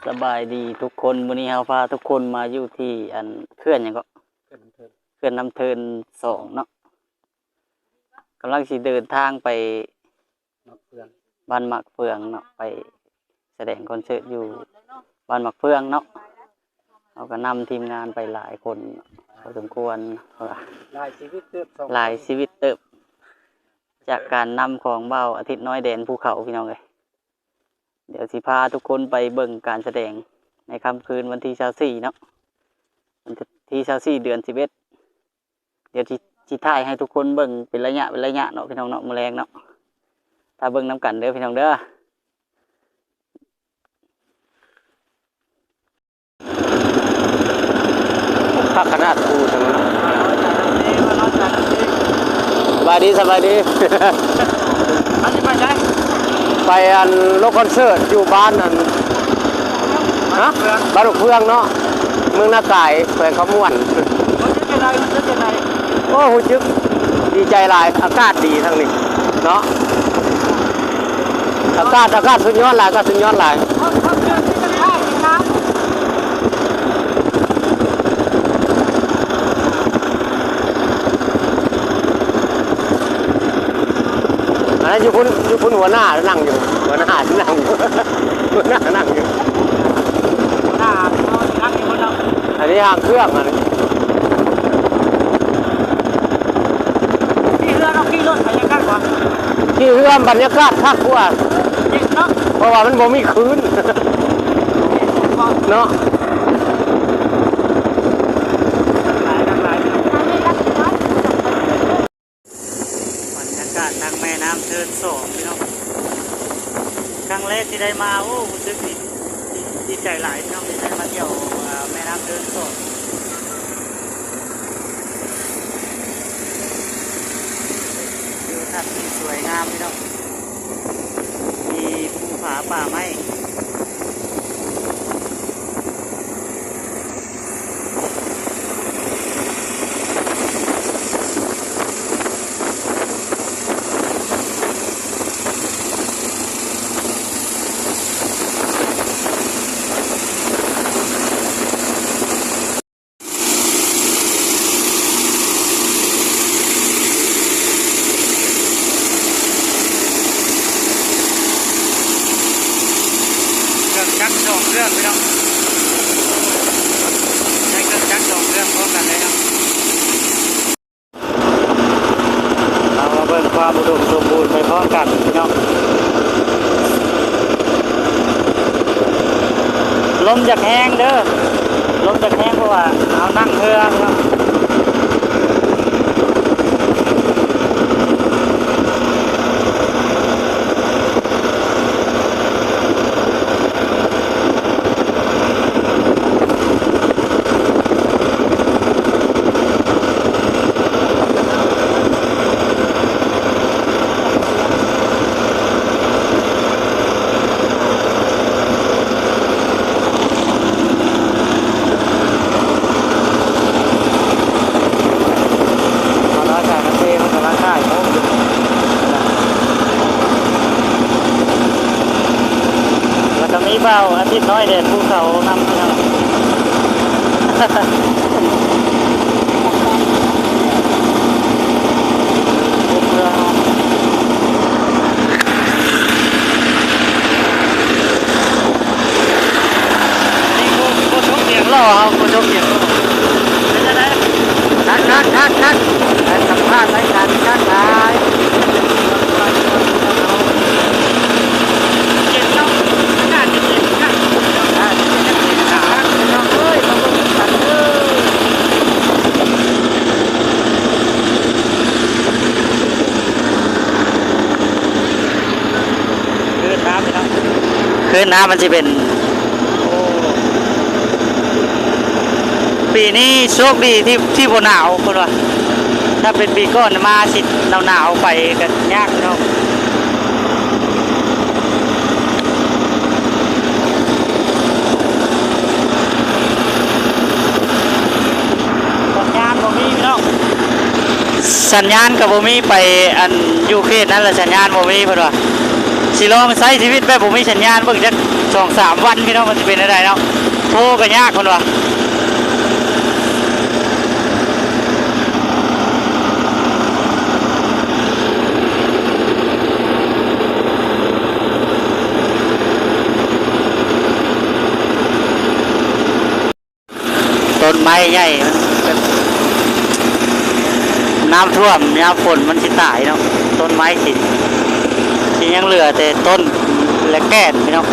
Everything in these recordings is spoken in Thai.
สบายดีทุกคนวันนี้เฮาพาทุกคนมาอยู่ที่อันเขื่อนหยังก็เขื่อนน้ำเทิน2เนาะกำลังสิเดินทางไปบ้านหมักเฟืองเนาะไปแสดงคอนเสิร์ตอยู่บ้านหมักเฟืองเนาะเราก็นำทีมงานไปหลายคนพอสมควรหลายชีวิตเติบจากการนำของเบาอาทิตย์น้อยแดนภูเขาพี่น้องเลยเดี๋ยวสิพาทุกคนไปเบิ่งการแสดงในค่ำคืนวันที่24เนาะวันที่24เดือน11เดี๋ยวสิถ่ายให้ทุกคนเบิ่งเป็นระยะเนาะพี่น้องเนาะมื้อแลงเนาะถ้าเบิ่งนํกันเด้อพี่น้องเด้อถ้าขนาดกูจังเลยสบายดีอันนี้ไปไหนไปอันโลกคอนเสิร์ตอยู่บ้านนั่นฮะบ้านลูกเฟืองเนาะเมืองนาไก่แขวงขมวนโอ้โหจึ๊กดีใจหลายอากาศดีทั้งนี้เนาะอากาศสุดยอดหลายอยู่คุณหัวหน้านั่งอยู่หัวหน้านั่งอยู่อันนี้ห่างเครื่องอันนี้ขี่เรือบรรยากาศภาคกว่าเพราะว่ามันบ่มีคืนเนาะทางแม่น้ำเทิน2พี่น้องครั้งแรกที่ได้มาโอ้รู้สึกดีใจหลายพี่น้องที่ได้มาเที่ยวแม่น้ำเทิน2วิวทัศน์ที่สวยงามพี่น้องมีภูผาป่าไม้จักร2เครื่องพี่น้องใช้เครื่องจักร2เครื่องพร้อมกันเลยครับเรามาเบิ่งความอุดมสมบูรณ์ไปพร้อมกันพี่น้องลมจากแห้งเด้อลมจากแห้งเพราะว่าเอานั่งเรือพี่น้องเบาอาทิตย์น้อยแดดภูเขานำพี่น้องนี่กูชกเสียงหล่อครับกูชกเสียงเป็นยังไงคักสัมภาษณ์รายการคักคืนน้ำมันจะเป็นปีนี้โชคดีที่บนหนาวคนว่าถ้าเป็นปีก่อนมาสิหนาวไปกันยากเนาะสัญญาณบ่มีพี่น้องสัญญาณกับบ่มีไปอันยูเครนนั่นแหละสัญญาณบ่มีเพิ่นว่า สิลองใช้ชีวิตแบบผมมีสัญญาณเบิ่งจัก2-3 วันพี่น้องมันจะเป็นอะไรเนาะโทรก็ยากคนวะต้นไม้ใหญ่น้ำท่วมน้ำฝนมันสิตายเนาะต้นไม้สิยังเหลือแต่ต้นและแก่นพี่น้อง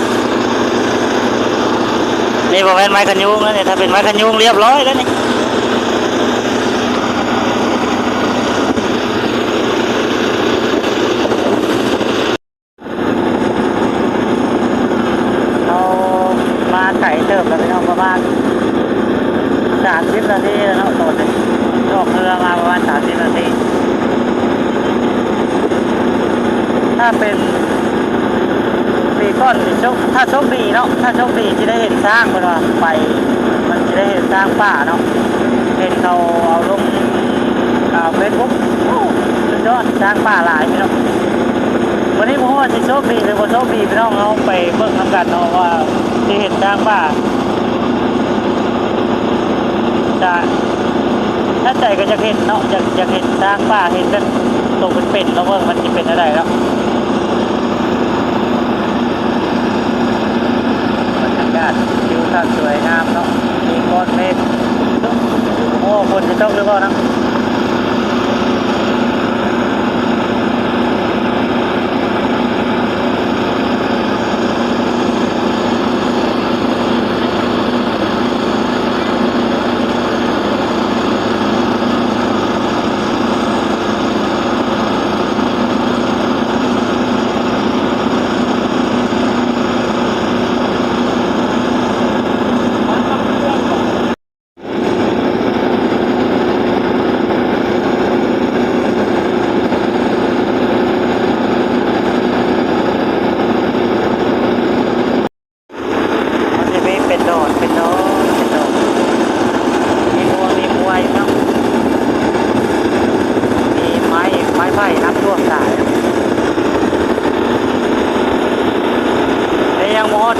นี่บอกเป็นไม้ขยุงแล้วเนี่ยถ้าเป็นไม้ขยุงเรียบร้อยแล้วนี่เรามาไก่เติมแล้วพี่น้องประมาณ30 นาทีแล้วเนาะตัวนี้ออกเรือมาประมาณ30 นาทีถ้าเป็นปีก้อนถ้าโชคดีเนาะถ้าโชคดีจะได้เห็นช้างคนว่าไปมันจะได้เห็นช้างป่าเนาะเห็นเขาเอาลงเฟซบุ๊กสุดยอดช้างป่าหลายพี่น้องวันนี้ผมว่าจะโชคดีหรือว่าโชคดีพี่น้องเราไปเบิ่งทำกันเนาะว่าจะเห็นช้างป่าจะถ้าใจก็จะเห็นเนาะจะเห็นช้างป่าเห็นกันตรงเป็นๆแล้วเบิ่งมันจะเป็นอะไรแล้วทิวทัศน์สวยงามเนาะมีก้อนเมฆโอ้ฝนจะตกหรือเปล่านะ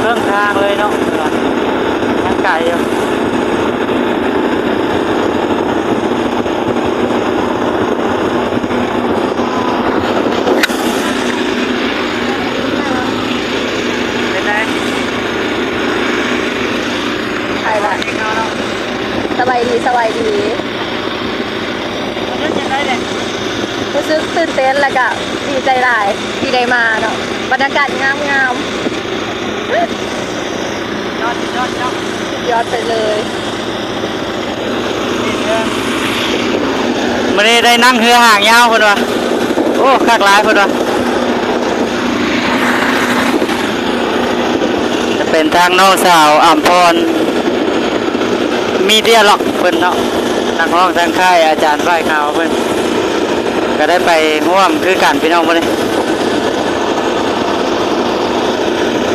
เรื่องทางเลยเนาะยังไกลอยู่เป็นไงใช่ละสบายดีสบายดีรู้สึกตื่นเต้นแล้วก็ดีใจหลายที่ได้มาเนาะบรรยากาศงามยอดไปเลยวันนี้ได้นั่งเรือห่างยาวคนวะโอ้คักหลายคนวะจะเป็นทางน้องสาวอัมพรมีเดียล็อกเพิ่นเนาะนักร้องทางค่ายอาจารย์ฝ้ายขาวเพิ่นก็ได้ไปร่วมคือกันพี่น้องวันนี้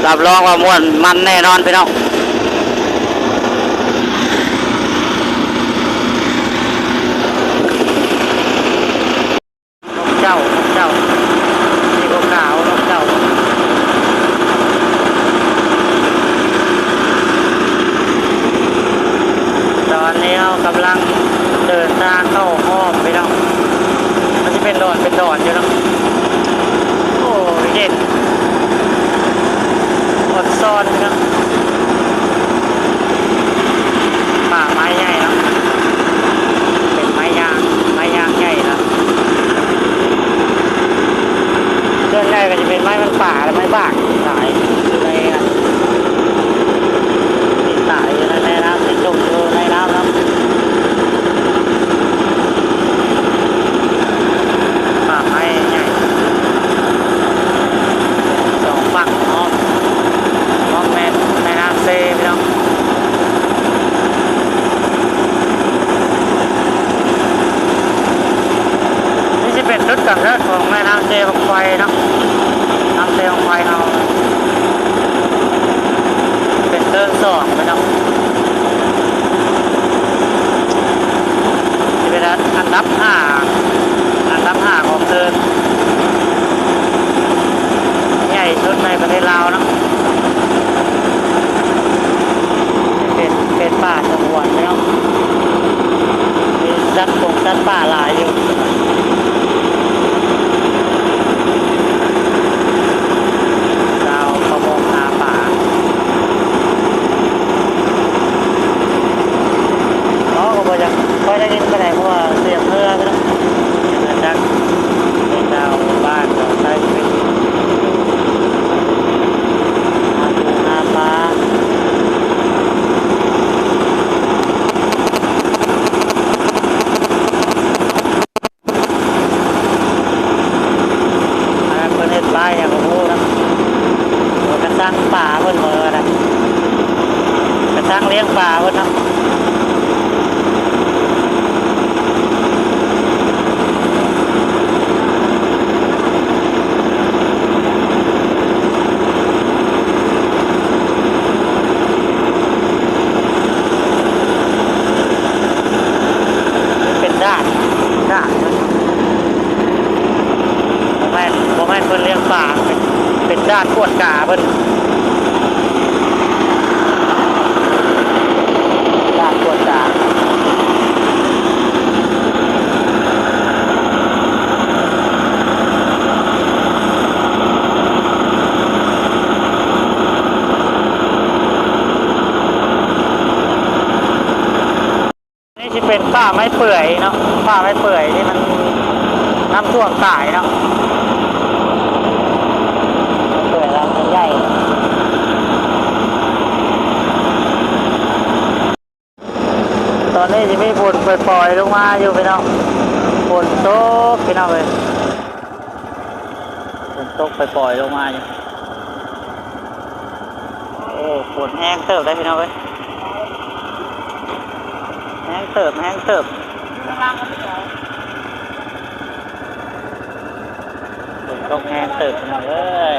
รับรองว่าม่วนมันแน่นอนพี่น้องนกเจ้ามีพวกขาวนกเจ้าตอนนี้เรากำลังเดินทางเข้าห้อมพี่น้องมันจะเป็นดอนอยู่เนาะโอ้ยเย็นอดซ่อนนะป่าไม้ใหญ่นะเป็นไม้ยางใหญ่นะเรื่องแรกก็จะเป็นไม้มันป่าและไม้บากสายอยู่ในติดสายอยู่ในน้ำติดจมอยู่ในน้ำนะป่าไม้ใหญ่สองฝั่งอ้อมในน้ำเซพี่น้องนี่จะเป็นจุดกำเนิดของแม่น้ำเซของไฟเนาะน้ำเซของไฟเรา ปลาเพิ่นเมื่อนะกระทั่งเลี้ยงปลาเพิ่นเนาะเป็นด้านบ่แม่นเพิ่นเลี้ยงปลาเป็นด้านกวดกาเพิ่นด้านกวดกานี่จะเป็นป่าไม้เปื่อยเนาะป่าไม้เปื่อยที่มันน้ำท่วมตายเนาะเปื่อยแล้วมันใหญ่ตอนนี้จะมีฝนปล่อยๆลงมาอยู่พี่น้องฝนตกพี่น้องเลยฝนตกปล่อยๆลงมาอยู่โอ้ฝนแห้งเติบได้พี่น้องเลยแห้งเติบฝนตกแห้งเติบพี่น้องเลย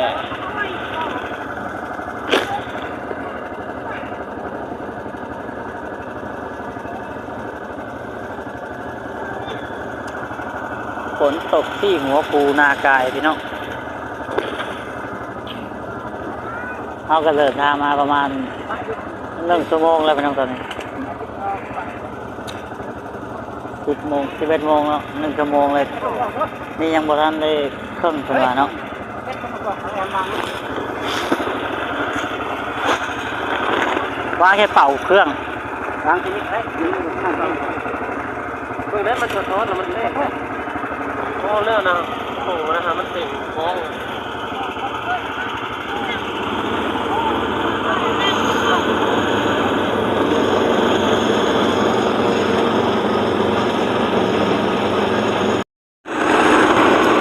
ฝนตกที่หัวปูนากายพี่น้องเขาก็เดินทางมาประมาณ1 ชั่วโมงแล้วพี่น้องตอนนี้10 โมง 11 โมงแล้ว1 ชั่วโมงเลยนี่ยังบ่ทันได้เครื่องขึ้นมาเนาะว่าแค่เป่าเครื่องวางที่นี่ได้เครื่องนั้นมันสะท้อนแล้วมันเละโอ้เรื่องนะโอ้นะฮะมันติดมอง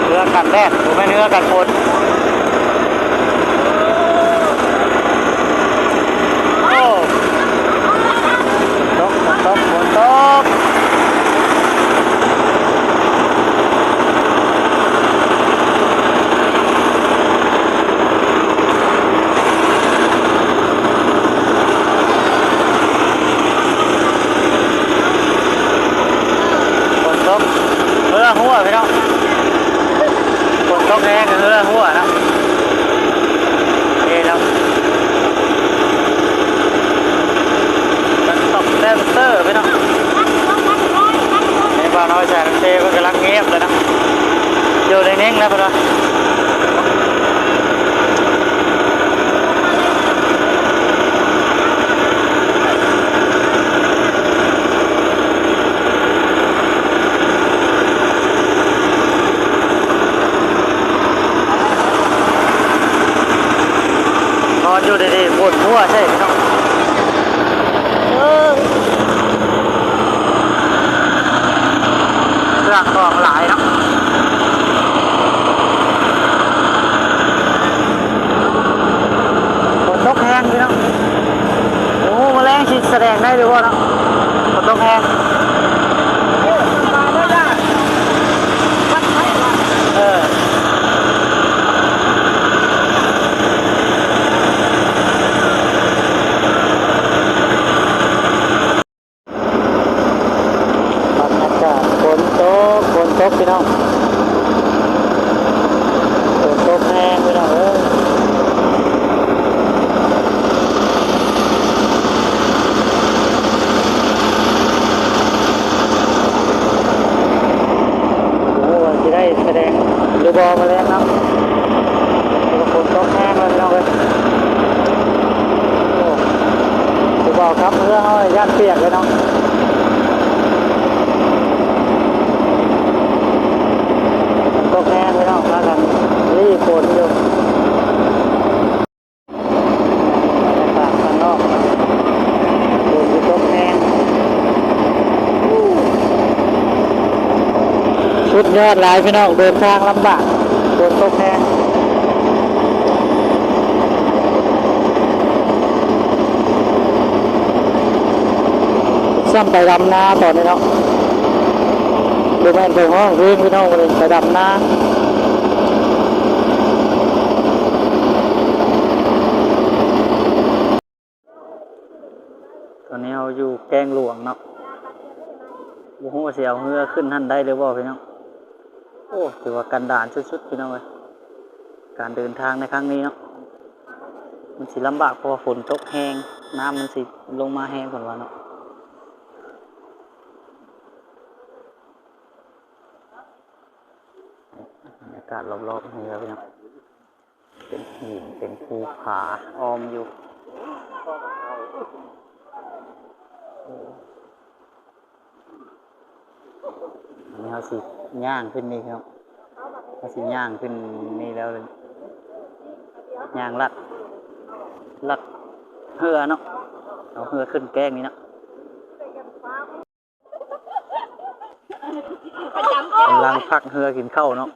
เนื้อกันแดดหรือไม่เนื้อกันฝนโอ้ตกฝนตกเรือหัวพี่น้องฝนตกแห้งเรือหัวนะนี่เราตกแดนเซอร์พี่น้องนี่บ่าวน้อยแสนเทมันกำลังเงียบเลยนะอยู่ในนิ่งแล้วพี่น้องอยู่ดีๆปวดหัวใช่ไหมครับเครื่องกองหลายเนาะฝนตกแห้งพี่น้องโอ้แมลงชิดแสดงได้ด้วยวะเนาะฝนตกแห้งตกพี่น้องตกแห้งพี่น้องโอ้จะได้แสดงดูบอลมาแล้วเนาะฝนตกแห้งแล้วพี่น้องเลยดูบอลครับเพื่อให้ย่านเปียกเลยเนาะตกแห้งพี่น้องมากันรีบฝนอยู่บรรยากาศข้างนอกฝนตกแห้งชุดยอดหลายพี่น้องเดินทางลำบากฝนตกแห้ง ซ้ำไปดำนาตอนนี้เนาะดูแม่นไปห้องเพลงพี่น้องเลยไปดำนาตอนนี้เราอยู่แกงหลวงเนาะบุหัวเสียวเรือขึ้นท่านได้หรือเปล่าพี่น้องโอ้ถือว่ากันดานสุดๆพี่น้องเลยการเดินทางในครั้งนี้เนาะมันสิลำบากเพราะฝนตกแห้งน้ำมันสิลงมาแห้งก่อนว่าเนาะบรรยากาศรอบๆนี่ครับพี่น้องเป็นหินเป็นภูผาอ้อมอยู่อันนี้เขาสิย่างขึ้นนี่ครับเขาสิย่างขึ้นนี่แล้วเลยย่างลัดเหือเนาะเอาเหือขึ้นแกงนี่เนาะกำลังพักเหือกินข้าวเนาะ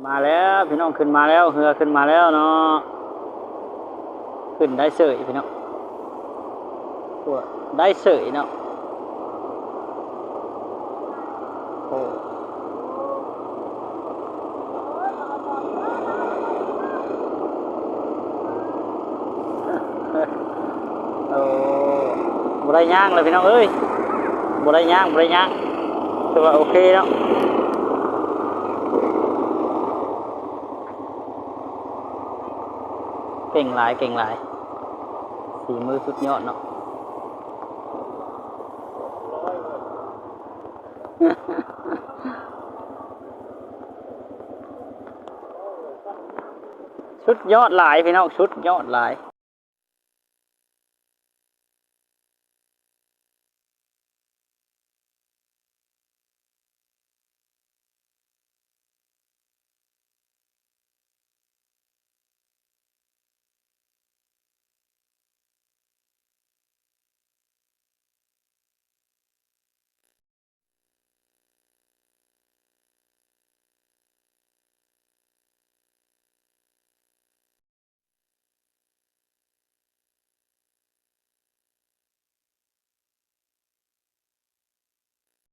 มาแล้วพี่น้องขึ้นมาแล้วเรือขึ้นมาแล้วเนาะขึ้นได้เสยพี่น้องตัวได้เสยเนาะโอ้โอ้บ่ได้ย่างเลยพี่น้องเอ้ยบ่ได้ย่างแต่ว่าโอเคเนาะเก่งหลายสีมือสุดยอดเนาะ ชุดยอดหลายพี่น้องชุดยอดหลาย